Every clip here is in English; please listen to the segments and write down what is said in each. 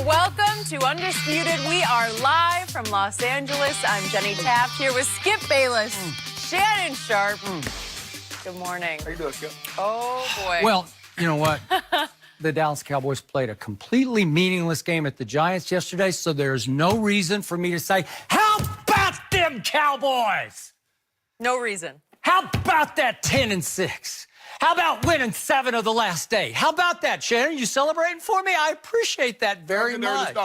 Well, welcome to Undisputed. We are live from Los Angeles. I'm Jenny Taft here with Skip Bayless, Shannon Sharp. Good morning. How you doing, Skip? Oh, boy. Well, you know what? The Dallas Cowboys played a completely meaningless game at the Giants yesterday, so there's no reason for me to say, how about them Cowboys? No reason. How about that 10-6? How about winning 7 of the last 8? How about that, Shannon? You celebrating for me? I appreciate that very much.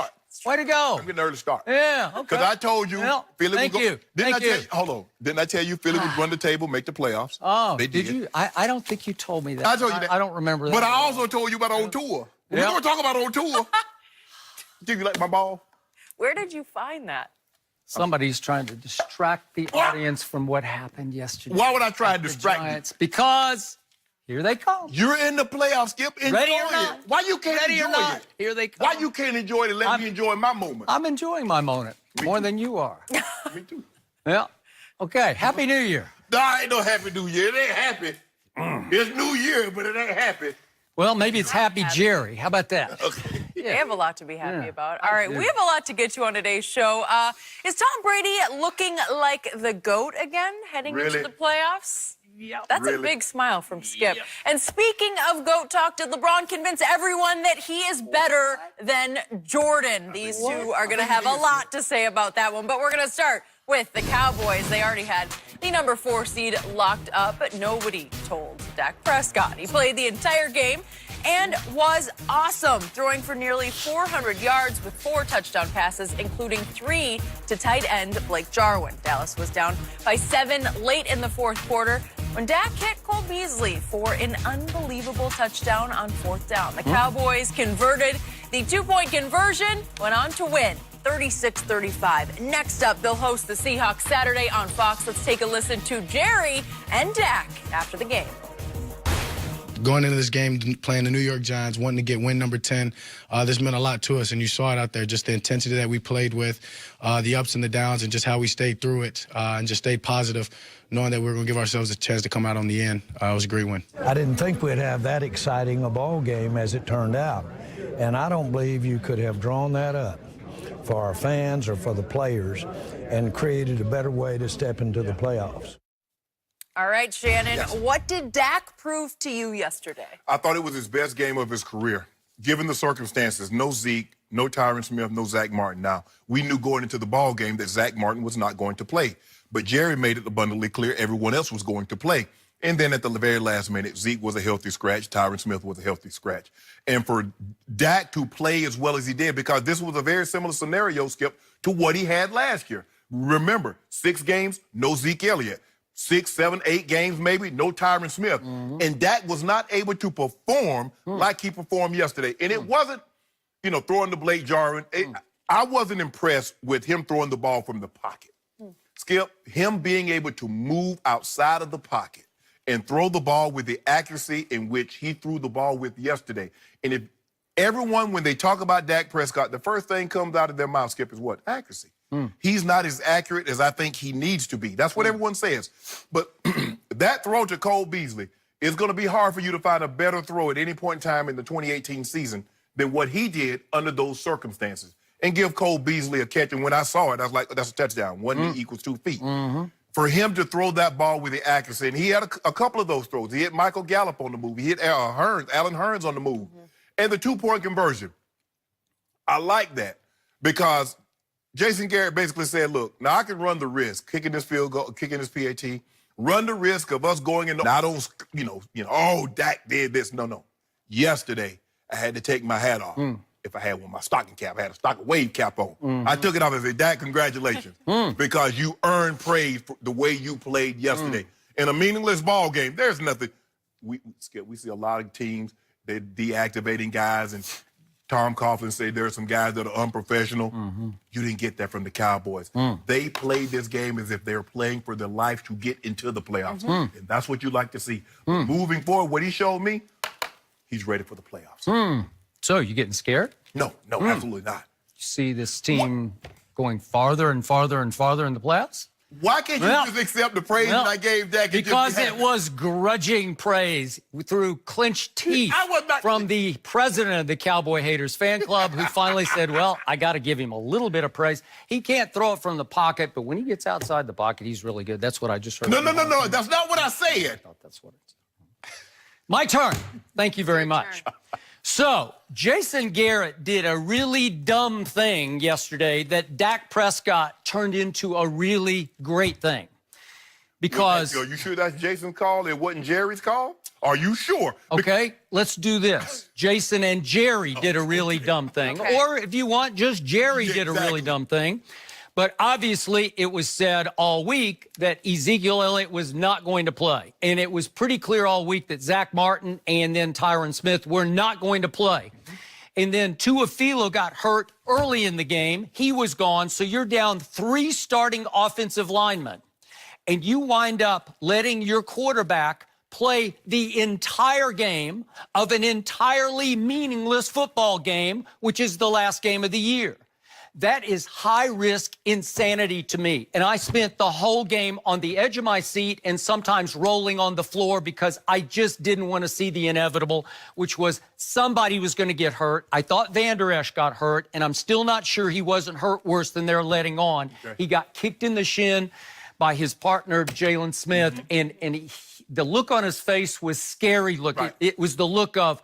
Way to go. I'm getting early to start. Yeah, okay. Because I told you, Well, Philly thank would go. you. Didn't Thank I tell you. you? Hold on. Didn't I tell you Philly would run the table, make the playoffs? Oh, they did you? I don't think you told me that. I told you that. I don't remember that. But I also told you about on tour. We're Yeah. going to talk about on tour. Did you like my ball? Where did you find that? Somebody's trying to distract the audience from what happened yesterday. Why would I try to The distract you? Giants, because here they come. You're in the playoffs, Skip. Enjoy Ready or not. it. Why you can't Ready or enjoy not, it? here they come. Why you can't enjoy it and let me enjoy my moment? I'm enjoying my moment more than you are. Me too. Yeah. Okay. Happy New Year. Nah, ain't no happy New Year. It ain't happy. It's New Year, but it ain't happy. Well, maybe it's Happy Jerry. How about that? Okay. They have a lot to be happy Yeah. about. All right, we have a lot to get to on today's show. Is Tom Brady looking like the GOAT again, heading Really? into the playoffs? Yeah. That's a Really? big smile from Skip. And speaking of GOAT talk, did LeBron convince everyone that he is better than Jordan? These two are going to have a lot to say about that one. But we're going to start with the Cowboys. They already had the number 4 seed locked up, but nobody told Dak Prescott. He played the entire game and was awesome, throwing for nearly 400 yards with 4 touchdown passes, including 3 to tight end Blake Jarwin. Dallas was down by 7 late in the fourth quarter when Dak hit Cole Beasley for an unbelievable touchdown on 4th down. The Cowboys converted the 2-point conversion, went on to win 36-35. Next up, they'll host the Seahawks Saturday on Fox. Let's take a listen to Jerry and Dak after the game. Going into this game, playing the New York Giants, wanting to get win number 10, this meant a lot to us, and you saw it out there, just the intensity that we played with, the ups and the downs, and just how we stayed through it, and just stayed positive, knowing that we were going to give ourselves a chance to come out on the end. It was a great win. I didn't think we'd have that exciting a ball game as it turned out, and I don't believe you could have drawn that up for our fans or for the players and created a better way to step into the playoffs. All right, Shannon, what did Dak prove to you yesterday? I thought it was his best game of his career, given the circumstances. No Zeke, no Tyron Smith, no Zach Martin. Now, we knew going into the ball game that Zach Martin was not going to play, but Jerry made it abundantly clear everyone else was going to play. And then at the very last minute, Zeke was a healthy scratch, Tyron Smith was a healthy scratch. And for Dak to play as well as he did, because this was a very similar scenario, Skip, to what he had last year. Remember, 6 games, no Zeke Elliott. 6, 7, 8 games maybe, no Tyron Smith. And Dak was not able to perform like he performed yesterday. And it wasn't, throwing the Blake Jarwin. I wasn't impressed with him throwing the ball from the pocket. Skip, him being able to move outside of the pocket and throw the ball with the accuracy in which he threw the ball with yesterday. And if everyone, when they talk about Dak Prescott, the first thing comes out of their mouth, Skip, is what? Accuracy. He's not as accurate as I think he needs to be. That's what everyone says. But that throw to Cole Beasley is going to be hard for you to find a better throw at any point in time in the 2018 season than what he did under those circumstances. And give Cole Beasley a catch. And when I saw it, I was like, that's a touchdown. 1 knee equals 2 feet. For him to throw that ball with the accuracy, and he had a couple of those throws. He hit Michael Gallup on the move. He hit Alan Hearns on the move. And the 2-point conversion. I like that because Jason Garrett basically said, look, now I can run the risk, kicking this field goal, kicking this PAT, run the risk of us going in. I don't, oh, Dak did this. No. Yesterday, I had to take my hat off. If I had one, my stocking cap, I had a stocking wave cap on. I took it off and said, Dak, congratulations, because you earned praise for the way you played yesterday. In a meaningless ball game, there's nothing. We see a lot of teams, they're deactivating guys, and Tom Coughlin said there are some guys that are unprofessional. You didn't get that from the Cowboys. They played this game as if they're playing for their life to get into the playoffs. And that's what you like to see. Moving forward, what he showed me, he's ready for the playoffs. So, you getting scared? No, absolutely not. You see this team going farther and farther and farther in the playoffs? Why can't you just accept the praise that I gave Dak? Because it was grudging praise through clenched teeth from the president of the Cowboy Haters fan club, who finally said, well, I got to give him a little bit of praise. He can't throw it from the pocket, but when he gets outside the pocket, he's really good. That's what I just heard. No. That's not what I said. I thought that's what it's. My turn. Thank you very much. So, Jason Garrett did a really dumb thing yesterday that Dak Prescott turned into a really great thing. Because... Are you sure that's Jason's call? It wasn't Jerry's call? Are you sure? Okay, let's do this. Jason and Jerry did a really dumb thing. Okay. Or, if you want, just Jerry did a really dumb thing. But obviously, it was said all week that Ezekiel Elliott was not going to play. And it was pretty clear all week that Zach Martin and then Tyron Smith were not going to play. And then Tuafilo got hurt early in the game. He was gone. So you're down 3 starting offensive linemen. And you wind up letting your quarterback play the entire game of an entirely meaningless football game, which is the last game of the year. That is high-risk insanity to me. And I spent the whole game on the edge of my seat and sometimes rolling on the floor because I just didn't want to see the inevitable, which was somebody was going to get hurt. I thought Van Der Esch got hurt, and I'm still not sure he wasn't hurt worse than they're letting on. Okay. He got kicked in the shin by his partner, Jalen Smith, and the look on his face was scary looking. Right. It was the look of,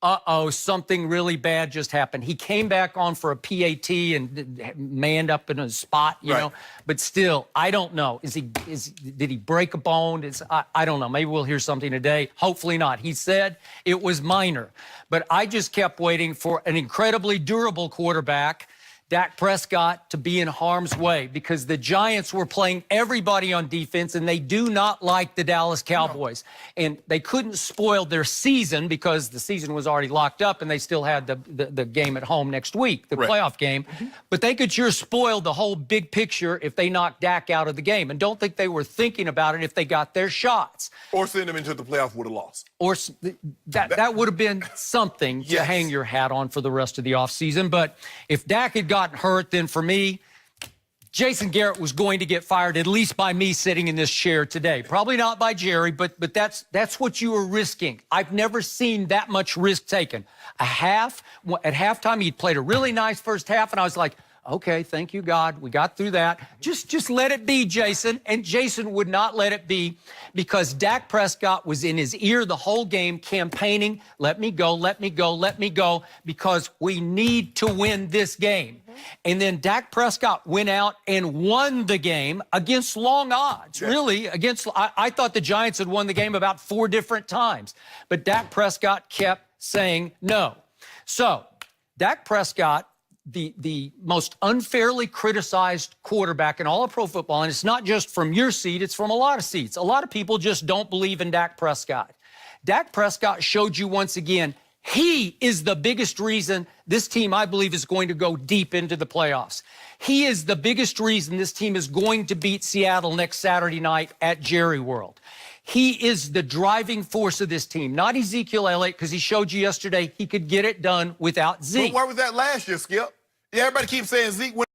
uh-oh, something really bad just happened. He came back on for a PAT and manned up in a spot, you know. But still, I don't know. Did he break a bone? I don't know. Maybe we'll hear something today. Hopefully not. He said it was minor. But I just kept waiting for an incredibly durable quarterback, Dak Prescott, to be in harm's way because the Giants were playing everybody on defense, and they do not like the Dallas Cowboys. No. And they couldn't spoil their season because the season was already locked up, and they still had the game at home next week, the playoff game. But they could sure spoil the whole big picture if they knocked Dak out of the game. And don't think they were thinking about it if they got their shots. Or send them into the playoff with a loss. Or that would have been something to hang your hat on for the rest of the offseason. But if Dak had gotten hurt, then for me, Jason Garrett was going to get fired, at least by me sitting in this chair today. Probably not by Jerry, but that's what you were risking. I've never seen that much risk taken. At halftime, he'd played a really nice first half, and I was like, okay, thank you, God. We got through that. Just let it be, Jason. And Jason would not let it be because Dak Prescott was in his ear the whole game campaigning, let me go, let me go, let me go, because we need to win this game. And then Dak Prescott went out and won the game against long odds, really. I thought the Giants had won the game about 4 different times. But Dak Prescott kept saying no. So Dak Prescott, the most unfairly criticized quarterback in all of pro football, and it's not just from your seat, it's from a lot of seats. A lot of people just don't believe in Dak Prescott. Dak Prescott showed you once again he is the biggest reason this team, I believe, is going to go deep into the playoffs. He is the biggest reason this team is going to beat Seattle next Saturday night at Jerry World. He is the driving force of this team, not Ezekiel Elliott, because he showed you yesterday he could get it done without Zeke. But why was that last year, Skip? Yeah, everybody keeps saying Zeke went